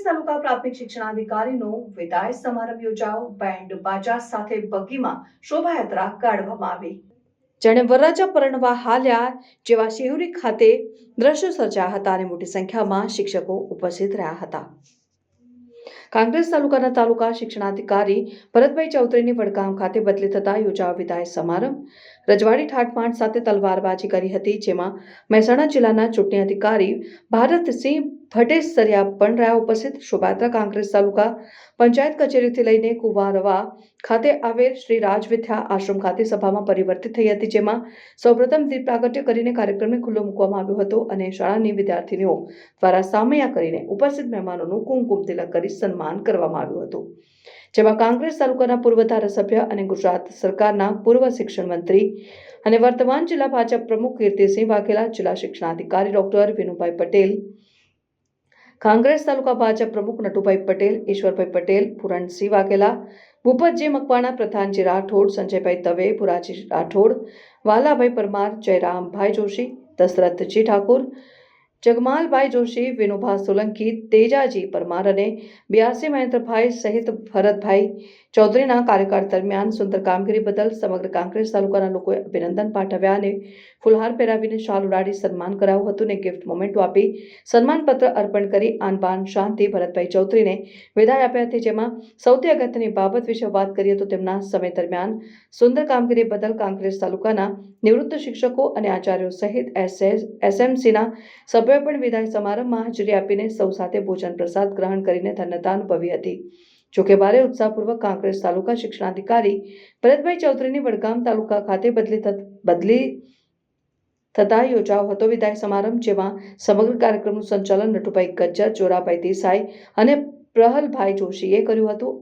તાલુકા પ્રાથમિક શિક્ષણાધિકારીનો વિદાય સમારંભ યોજાયો. બેન્ડ બાજા સાથે બગીમાં શોભાયાત્રા કાઢવામાં આવી. જેણે વરરાજા પરણવા હાલ્યા જેવા શિહોરી ખાતે દ્રશ્યો સર્જાયા હતા અને મોટી સંખ્યામાં શિક્ષકો ઉપસ્થિત રહ્યા હતા. કાંકરેજ તાલુકાના તાલુકા શિક્ષણાધિકારી ભરતભાઈ ચૌધરીની વડગામ ખાતે બદલી થતા યોજાયો વિદાય સમારંભ. રજવાડી ઠાઠમાઠ સાથે તલવારબાજી કરી હતી, જેમાં મહેસાણા જિલ્લાના ચૂંટણી અધિકારી ભારતસિંહ ભટ્ટેસરિયા પણ રહ્યા ઉપસ્થિત. શોભાયાત્રા કાંકરેજ તાલુકા પંચાયત કચેરીથી લઈને કુવારવા ખાતે આવેલ શ્રી રાજ વિદ્યા આશ્રમ ખાતે સભામાં પરિવર્તિત થઈ હતી, જેમાં સૌપ્રથમ દીપ પ્રાગટ્ય કરીને કાર્યક્રમને ખુલ્લો મૂકવામાં આવ્યો હતો અને શાળાની વિદ્યાર્થીનીઓ દ્વારા સામૈયા કરીને ઉપસ્થિત મહેમાનોનું કુમકુમ તિલક કરી સન્માન કરવામાં આવ્યું હતું. જેમાં કાંકરેજ તાલુકાના પૂર્વ ધારાસભ્ય અને ગુજરાત સરકારના પૂર્વ શિક્ષણ મંત્રી અને વર્તમાન જિલ્લા ભાજપ પ્રમુખ કીર્તિસિંહ વાઘેલા, જિલ્લા શિક્ષણાધિકારી ડોક્ટર વિનુભાઈ પટેલ, કાંકરેજ તાલુકા ભાજપ પ્રમુખ નટુભાઈ પટેલ, ઈશ્વરભાઈ પટેલ, પૂરણસિંહ વાઘેલા, ભૂપતજી મકવાણા, પ્રધાનજી રાઠોડ, સંજયભાઈ દવે, ભુરાજી રાઠોડ, વાલાભાઈ પરમાર, જયરામભાઈ જોશી, દશરથજી ઠાકોર, જગમાલભાઈ જોશી, વિનુભા સોલંકી, તેજાજી પરમાર અને બિયાસી મહેન્દ્રભાઈ સહિત ભરતભાઈ ચૌધરીના કાર્યકાળ દરમિયાન સુંદર કામગીરી બદલ સમગ્ર કાંકરેજ તાલુકાના લોકોએ અભિનંદન પાઠવ્યા અને ફુલહાર પહેરાવીને શાલ ઉડાડી સન્માન કરાવ્યું હતું અને ગિફ્ટ મોમેન્ટો આપી સન્માનપત્ર અર્પણ કરી આન બાન શાંતિ ભરતભાઈ ચૌધરીને વિદાય આપ્યા હતી. જેમાં સૌથી અગત્યની બાબત વિશે વાત કરીએ તો તેમના સમય દરમિયાન સુંદર કામગીરી બદલ કાંકરેજ તાલુકાના નિવૃત્ત શિક્ષકો અને આચાર્યો સહિત એસએમસીના સભ્યોએ પણ વિદાય સમારંભમાં હાજરી આપીને સૌ સાથે ભોજન પ્રસાદ ગ્રહણ કરીને ધન્યતા અનુભવી હતી. જોકે ભારે ઉત્સાહપૂર્વક કાંકરેજ તાલુકા શિક્ષણાધિકારી ભરતભાઈ ચૌધરીની વડગામ તાલુકા ખાતે બદલી થતા યોજાયો હતો વિદાય સમારંભ, જેમાં સમગ્ર કાર્યક્રમનું સંચાલન નટુભાઈ ગજ્જર, જોરાભાઈ દેસાઈ અને પ્રહલભાઈ જોશીએ કર્યું હતું.